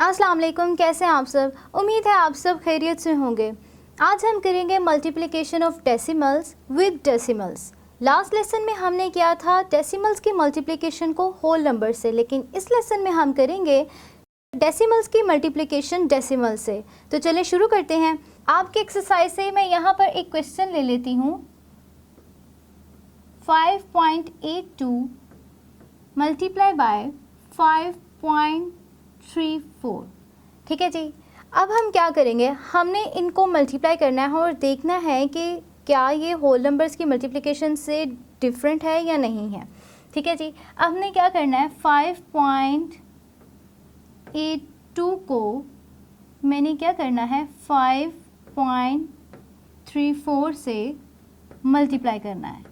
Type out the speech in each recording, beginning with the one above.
अस्सलाम वालेकुम, कैसे हैं आप सब। उम्मीद है आप सब खैरियत से होंगे। आज हम करेंगे multiplication of decimals with decimals. Last lesson में हमने किया था डेसिमल्स की मल्टीप्लिकेशन को होल नंबर से, लेकिन इस लेसन में हम करेंगे डेसिमल्स की मल्टीप्लिकेशन डेसिमल से। तो चलिए शुरू करते हैं। आपकी एक्सरसाइज से मैं यहाँ पर एक क्वेश्चन ले लेती हूँ। 5.82 मल्टीप्लाई बाय 5.34। ठीक है जी। अब हम क्या करेंगे, हमने इनको मल्टीप्लाई करना है और देखना है कि क्या ये होल नंबर्स की मल्टीप्लिकेशन से डिफरेंट है या नहीं है। ठीक है जी। अब हमने क्या करना है, 5.82 को मैंने क्या करना है 5.34 से मल्टीप्लाई करना है।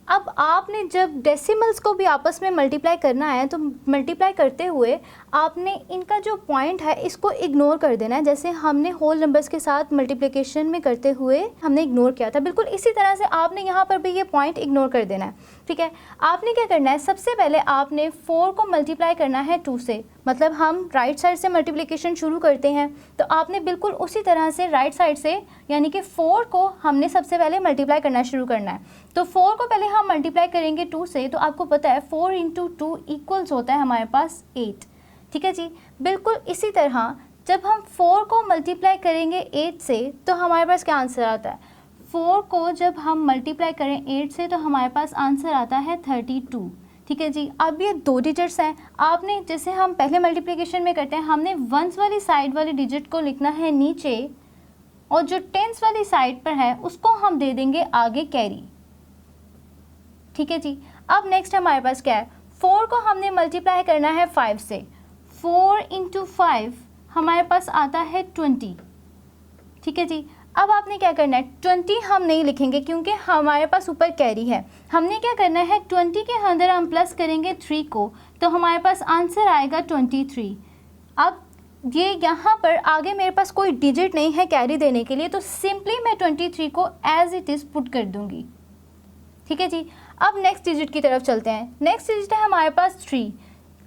अब आपने जब डेसिमल्स को भी आपस में मल्टीप्लाई करना है तो मल्टीप्लाई करते हुए आपने इनका जो पॉइंट है इसको इग्नोर कर देना है। जैसे हमने होल नंबर्स के साथ मल्टीप्लिकेशन में करते हुए हमने इग्नोर किया था, बिल्कुल इसी तरह से आपने यहाँ पर भी ये पॉइंट इग्नोर कर देना है। ठीक है। आपने क्या करना है, सबसे पहले आपने 4 को मल्टीप्लाई करना है 2 से, मतलब हम राइट साइड से मल्टीप्लिकेशन शुरू करते हैं तो आपने बिल्कुल उसी तरह से राइट साइड से यानी कि 4 को हमने सबसे पहले मल्टीप्लाई करना शुरू करना है। तो 4 को पहले हम मल्टीप्लाई करेंगे 2 से, तो आपको पता है 4 × 2 इक्वल्स होता है हमारे पास 8। ठीक है जी। बिल्कुल इसी तरह जब हम 4 को मल्टीप्लाई करेंगे 8 से तो हमारे पास क्या आंसर आता है, 4 को जब हम मल्टीप्लाई करें 8 से तो हमारे पास आंसर आता है 32। ठीक है जी। अब ये 2 डिजिट्स हैं। आपने जैसे हम पहले मल्टीप्लिकेशन में करते हैं, हमने वंस वाली साइड वाली डिजिट को लिखना है नीचे और जो टेंस वाली साइड पर है उसको हम दे देंगे आगे कैरी। ठीक है जी। अब नेक्स्ट हमारे पास क्या है, 4 को हमने मल्टीप्लाई करना है 5 से। 4 × 5 हमारे पास आता है 20। ठीक है जी। अब आपने क्या करना है, 20 हम नहीं लिखेंगे क्योंकि हमारे पास ऊपर कैरी है। हमने क्या करना है, 20 के अंदर हम प्लस करेंगे 3 को, तो हमारे पास आंसर आएगा 23। अब ये यहाँ पर आगे मेरे पास कोई डिजिट नहीं है कैरी देने के लिए, तो सिंपली मैं 23 को एज इट इज़ पुट कर दूँगी। ठीक है जी। अब नेक्स्ट डिजिट की तरफ चलते हैं। नेक्स्ट डिजिट है हमारे पास 3।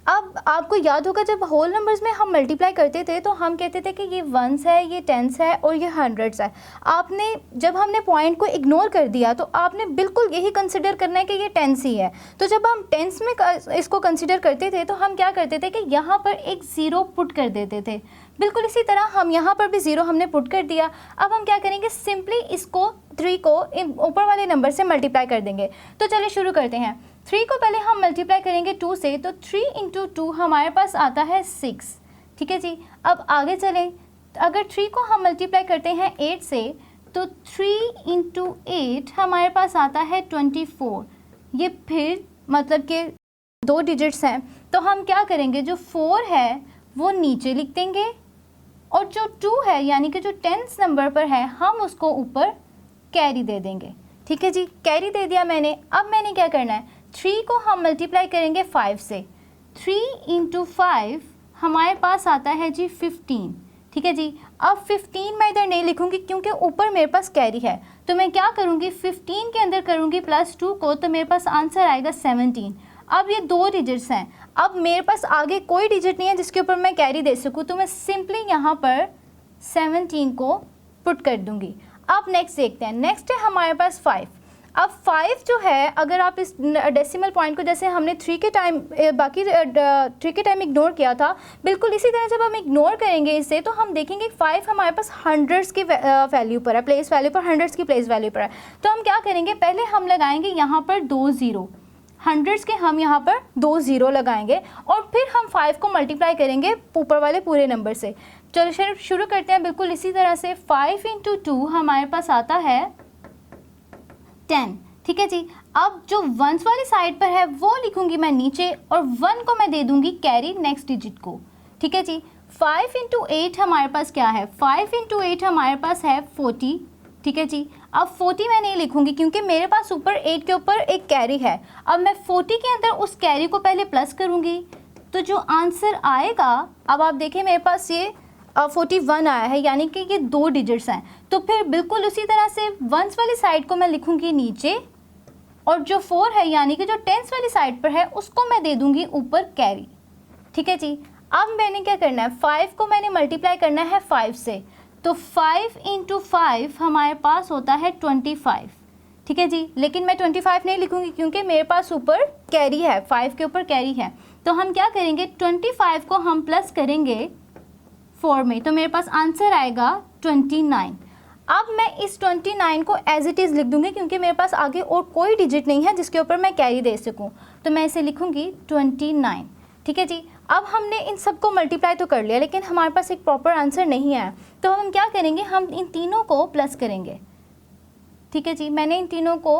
अब आपको याद होगा जब होल नंबर्स में हम मल्टीप्लाई करते थे तो हम कहते थे कि ये वंस है, ये टेंस है और ये हंड्रेड्स है। आपने जब हमने पॉइंट को इग्नोर कर दिया तो आपने बिल्कुल यही कंसिडर करना है कि ये टेंस ही है। तो जब हम टेंस में इसको कंसिडर करते थे तो हम क्या करते थे कि यहाँ पर एक ज़ीरो पुट कर देते थे। बिल्कुल इसी तरह हम यहाँ पर भी ज़ीरो हमने पुट कर दिया। अब हम क्या करेंगे, सिंपली इसको 3 को ऊपर वाले नंबर से मल्टीप्लाई कर देंगे। तो चलिए शुरू करते हैं। 3 को पहले हम मल्टीप्लाई करेंगे 2 से, तो 3 × 2 हमारे पास आता है 6। ठीक है जी। अब आगे चलें, अगर 3 को हम मल्टीप्लाई करते हैं 8 से तो 3 × 8 हमारे पास आता है 24। ये फिर मतलब कि 2 डिजिट्स हैं, तो हम क्या करेंगे, जो 4 है वो नीचे लिख देंगे और जो 2 है यानी कि जो 10th नंबर पर है हम उसको ऊपर कैरी दे देंगे। ठीक है जी। कैरी दे दिया मैंने। अब मैंने क्या करना है, 3 को हम मल्टीप्लाई करेंगे 5 से। 3 × 5 हमारे पास आता है जी 15। ठीक है जी। अब 15 मैं इधर नहीं लिखूंगी क्योंकि ऊपर मेरे पास कैरी है, तो मैं क्या करूंगी, 15 के अंदर करूंगी +2 को, तो मेरे पास आंसर आएगा 17। अब ये 2 डिजिट्स हैं। अब मेरे पास आगे कोई डिजिट नहीं है जिसके ऊपर मैं कैरी दे सकूँ, तो मैं सिंपली यहाँ पर 17 को पुट कर दूंगी। अब नेक्स्ट देखते हैं। नेक्स्ट है हमारे पास 5। अब 5 जो है, अगर आप इस डेसिमल पॉइंट को जैसे हमने 3 के टाइम इग्नोर किया था, बिल्कुल इसी तरह जब हम इग्नोर करेंगे इसे तो हम देखेंगे 5 हमारे पास हंड्रेड्स की वैल्यू पर है, प्लेस वैल्यू पर, हंड्रेड्स की प्लेस वैल्यू पर है। तो हम क्या करेंगे, पहले हम लगाएंगे यहाँ पर 2 ज़ीरो, हंड्रेड्स के हम यहाँ पर 2 ज़ीरो लगाएंगे और फिर हम 5 को मल्टीप्लाई करेंगे ऊपर वाले पूरे नंबर से। चलो शुरू करते हैं बिल्कुल इसी तरह से। 5 × 2 हमारे पास आता है 10। ठीक है जी। अब जो वंस वाली साइड पर है वो लिखूंगी मैं नीचे और 1 को मैं दे दूंगी कैरी नेक्स्ट डिजिट को। ठीक है जी। 5 × 8 हमारे पास क्या है, 5 × 8 हमारे पास है 40। ठीक है जी। अब 40 मैं नहीं लिखूंगी क्योंकि मेरे पास ऊपर 8 के ऊपर एक कैरी है। अब मैं 40 के अंदर उस कैरी को पहले प्लस करूंगी, तो जो आंसर आएगा, अब आप देखें मेरे पास ये 41 आया है, यानी कि ये 2 डिजिट्स हैं। तो फिर बिल्कुल उसी तरह से वंस वाली साइड को मैं लिखूंगी नीचे और जो 4 है यानी कि जो टेंस वाली साइड पर है उसको मैं दे दूंगी ऊपर कैरी। ठीक है जी। अब मैंने क्या करना है, 5 को मैंने मल्टीप्लाई करना है 5 से, तो 5 × 5 हमारे पास होता है 25, ठीक है जी। लेकिन मैं 25 नहीं लिखूंगी क्योंकि मेरे पास ऊपर कैरी है, 5 के ऊपर कैरी है। तो हम क्या करेंगे, 25 को हम प्लस करेंगे 4 में, तो मेरे पास आंसर आएगा 29। अब मैं इस 29 को एज इट इज़ लिख दूंगी क्योंकि मेरे पास आगे और कोई डिजिट नहीं है जिसके ऊपर मैं कैरी दे सकूं, तो मैं इसे लिखूंगी 29, ठीक है जी। अब हमने इन सबको मल्टीप्लाई तो कर लिया लेकिन हमारे पास एक प्रॉपर आंसर नहीं है, तो हम क्या करेंगे, हम इन तीनों को प्लस करेंगे, ठीक है जी। मैंने इन तीनों को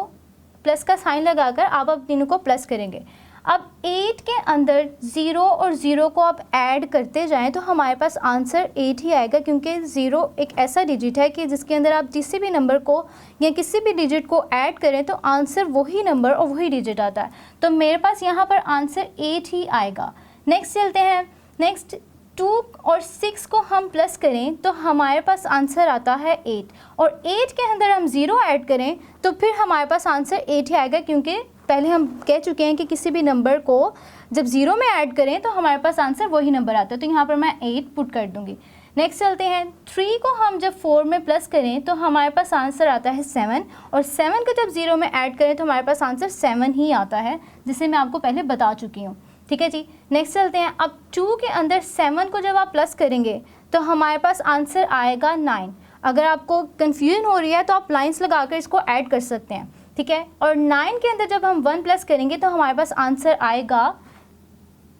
प्लस का साइन लगाकर अब तीनों को प्लस करेंगे। अब 8 के अंदर 0 और 0 को आप ऐड करते जाएं तो हमारे पास आंसर 8 ही आएगा, क्योंकि 0 एक ऐसा डिजिट है कि जिसके अंदर आप किसी भी नंबर को या किसी भी डिजिट को ऐड करें तो आंसर वही नंबर और वही डिजिट आता है। तो मेरे पास यहाँ पर आंसर 8 ही आएगा। नेक्स्ट चलते हैं। नेक्स्ट 2 और 6 को हम प्लस करें तो हमारे पास आंसर आता है 8, और 8 के अंदर हम 0 ऐड करें तो फिर हमारे पास आंसर 8 ही आएगा, क्योंकि पहले हम कह चुके हैं कि किसी भी नंबर को जब 0 में ऐड करें तो हमारे पास आंसर वही नंबर आता है। तो यहाँ पर मैं 8 पुट कर दूँगी। नेक्स्ट चलते हैं। 3 को हम जब 4 में प्लस करें तो हमारे पास आंसर आता है 7, और 7 को जब 0 में ऐड करें तो हमारे पास आंसर 7 ही आता है, जिसे मैं आपको पहले बता चुकी हूँ, ठीक है जी। नेक्स्ट चलते हैं। अब 2 के अंदर 7 को जब आप प्लस करेंगे तो हमारे पास आंसर आएगा 9। अगर आपको कन्फ्यूजन हो रही है तो आप लाइंस लगाकर इसको ऐड कर सकते हैं, ठीक है। और 9 के अंदर जब हम 1 प्लस करेंगे तो हमारे पास आंसर आएगा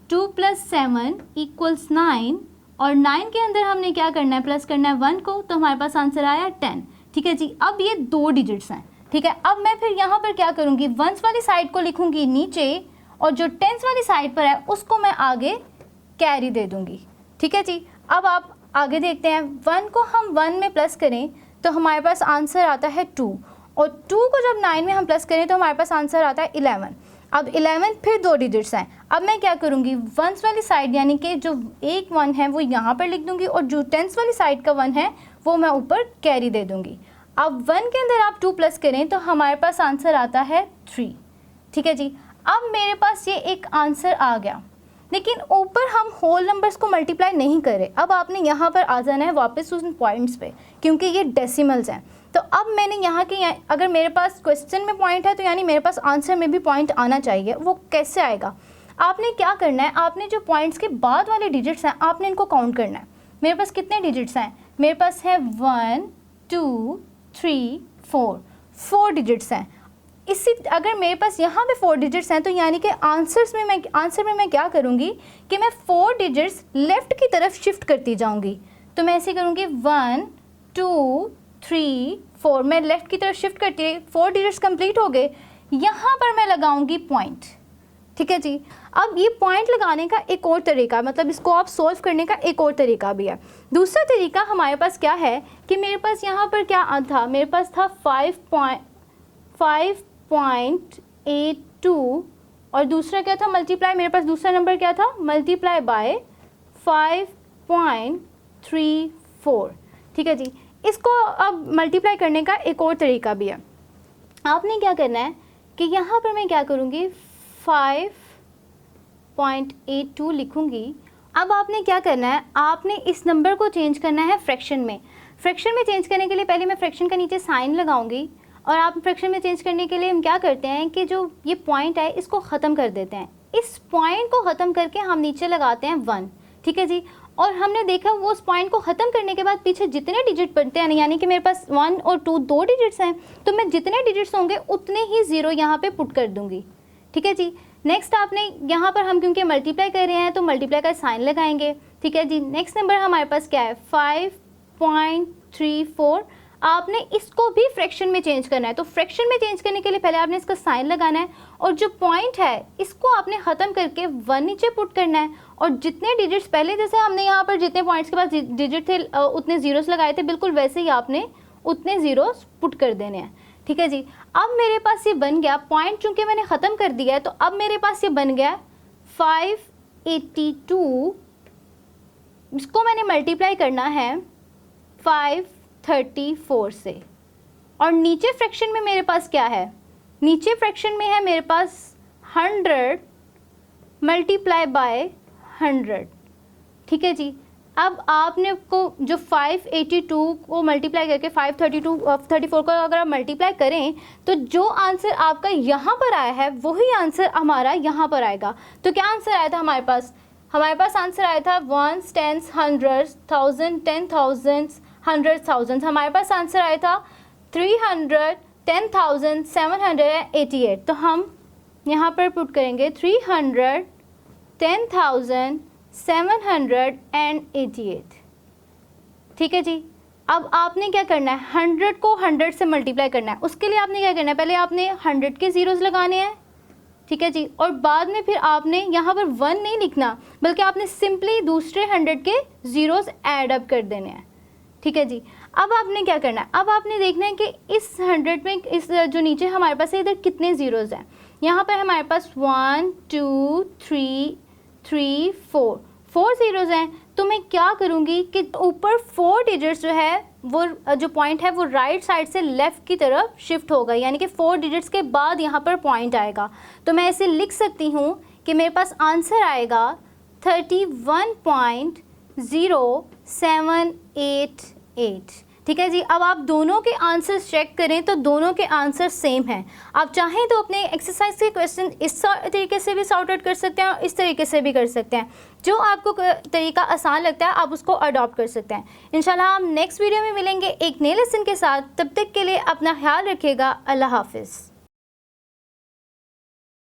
2 + 7 = 9, और 9 के अंदर हमने क्या करना है, प्लस करना है 1 को, तो हमारे पास आंसर आया 10, ठीक है जी। अब ये 2 डिजिट्स हैं, ठीक है। अब मैं फिर यहाँ पर क्या करूँगी, 1s वाली साइड को लिखूँगी नीचे और जो 10s वाली साइड पर है उसको मैं आगे कैरी दे दूँगी, ठीक है जी। अब आप आगे देखते हैं। 1 को हम 1 में प्लस करें तो हमारे पास आंसर आता है 2, और 2 को जब 9 में हम प्लस करें तो हमारे पास आंसर आता है 11। अब 11 फिर 2 डिजिट्स हैं। अब मैं क्या करूँगी, 1s वाली साइड यानी कि जो एक 1 है वो यहाँ पर लिख दूँगी, और जो 10s वाली साइड का 1 है वो मैं ऊपर कैरी दे दूँगी। अब 1 के अंदर आप 2 प्लस करें तो हमारे पास आंसर आता है 3, ठीक है जी। अब मेरे पास ये एक आंसर आ गया, लेकिन ऊपर हम होल नंबर्स को मल्टीप्लाई नहीं करें। अब आपने यहाँ पर आ जाना है वापस उन पॉइंट्स पे, क्योंकि ये डेसिमल्स हैं। तो अब मैंने यहाँ के अगर मेरे पास क्वेश्चन में पॉइंट है तो यानी मेरे पास आंसर में भी पॉइंट आना चाहिए। वो कैसे आएगा, आपने क्या करना है, आपने जो पॉइंट्स के बाद वाले डिजिट्स हैं आपने इनको काउंट करना है। मेरे पास कितने डिजिट्स हैं, मेरे पास है 1 2 3 4 डिजिट्स हैं। इसी अगर मेरे पास यहाँ पे 4 डिजिट्स हैं तो यानी कि आंसर में मैं क्या करूँगी कि मैं 4 डिजिट्स लेफ़्ट की तरफ शिफ्ट करती जाऊँगी। तो मैं ऐसे करूँगी 1 2 3 4, मैं लेफ़्ट की तरफ शिफ्ट करती है, 4 डिजिट्स कंप्लीट हो गए। यहाँ पर मैं लगाऊँगी पॉइंट, ठीक है जी। अब ये पॉइंट लगाने का एक और तरीका, मतलब इसको आप सोल्व करने का एक और तरीका भी है। दूसरा तरीका हमारे पास क्या है कि मेरे पास यहाँ पर क्या था, मेरे पास था 5.82, और दूसरा क्या था, मल्टीप्लाई, मेरे पास दूसरा नंबर क्या था, मल्टीप्लाई बाय 5.34, ठीक है जी। इसको अब मल्टीप्लाई करने का एक और तरीका भी है। आपने क्या करना है कि यहाँ पर मैं क्या करूँगी, 5.82 लिखूँगी। अब आपने क्या करना है, आपने इस नंबर को चेंज करना है फ्रैक्शन में। फ्रैक्शन में चेंज करने के लिए पहले मैं फ्रैक्शन का नीचे साइन लगाऊंगी, और आप फ्रैक्शन में चेंज करने के लिए हम क्या करते हैं कि जो ये पॉइंट है इसको ख़त्म कर देते हैं। इस पॉइंट को ख़त्म करके हम नीचे लगाते हैं 1, ठीक है जी। और हमने देखा वो उस पॉइंट को ख़त्म करने के बाद पीछे जितने डिजिट बनते हैं, यानी कि मेरे पास 1 और 2 2 डिजिट्स हैं, तो मैं जितने डिजिट्स होंगे उतने ही 0 यहाँ पे पुट कर दूँगी, ठीक है जी। नेक्स्ट आपने यहाँ पर हम क्योंकि मल्टीप्लाई कर रहे हैं तो मल्टीप्लाई का साइन लगाएंगे, ठीक है जी। नेक्स्ट नंबर हमारे पास क्या है, 5.34। आपने इसको भी फ्रैक्शन में चेंज करना है, तो फ्रैक्शन में चेंज करने के लिए पहले आपने इसका साइन लगाना है, और जो पॉइंट है इसको आपने ख़त्म करके 1 नीचे पुट करना है, और जितने डिजिट्स पहले जैसे हमने यहाँ पर जितने पॉइंट्स के पास डिजिट थे उतने ज़ीरोस लगाए थे, बिल्कुल वैसे ही आपने उतने ज़ीरोस पुट कर देने हैं, ठीक है जी। अब मेरे पास ये बन गया पॉइंट, चूँकि मैंने ख़त्म कर दिया है तो अब मेरे पास ये बन गया 582। इसको मैंने मल्टीप्लाई करना है 534 से, और नीचे फ्रैक्शन में मेरे पास क्या है, नीचे फ्रैक्शन में है मेरे पास 100 मल्टीप्लाई बाय 100, ठीक है जी। अब आपने को जो 582 को मल्टीप्लाई करके 534 को अगर आप मल्टीप्लाई करें तो जो आंसर आपका यहाँ पर आया है वही आंसर हमारा यहाँ पर आएगा। तो क्या आंसर आया था हमारे पास? हमारे पास आंसर आया था 1s, 10s, 100s, 1000, 10,000, 100,000। हमारे पास आंसर आया था 310,788। तो हम यहाँ पर पुट करेंगे 310,788, ठीक है जी। अब आपने क्या करना है, 100 को 100 से मल्टीप्लाई करना है। उसके लिए आपने क्या करना है, पहले आपने 100 के ज़ीरोज़ लगाने हैं, ठीक है जी, और बाद में फिर आपने यहाँ पर 1 नहीं लिखना, बल्कि आपने सिंपली दूसरे 100 के ज़ीरोज़ ऐड अप कर देने हैं, ठीक है जी। अब आपने क्या करना है, अब आपने देखना है कि इस 100 में इस जो नीचे हमारे पास है इधर कितने ज़ीरोज़ हैं। यहाँ पर हमारे पास 1 2 3 3 4 ज़ीरोज़ हैं। तो मैं क्या करूँगी कि ऊपर 4 डिजिट्स जो है वो जो पॉइंट है वो राइट साइड से लेफ़्ट की तरफ शिफ्ट होगा, यानी कि 4 डिजिट्स के बाद यहाँ पर पॉइंट आएगा। तो मैं इसे लिख सकती हूँ कि मेरे पास आंसर आएगा 31.0788, ठीक है जी। अब आप दोनों के आंसर्स चेक करें तो दोनों के आंसर सेम हैं। आप चाहें तो अपने एक्सरसाइज के क्वेश्चन इस तरीके से भी सॉर्ट आउट कर सकते हैं और इस तरीके से भी कर सकते हैं। जो आपको तरीका आसान लगता है आप उसको अडॉप्ट कर सकते हैं। इंशाल्लाह हम नेक्स्ट वीडियो में मिलेंगे एक नए लेसन के साथ। तब तक के लिए अपना ख्याल रखिएगा। अल्लाह हाफिज़।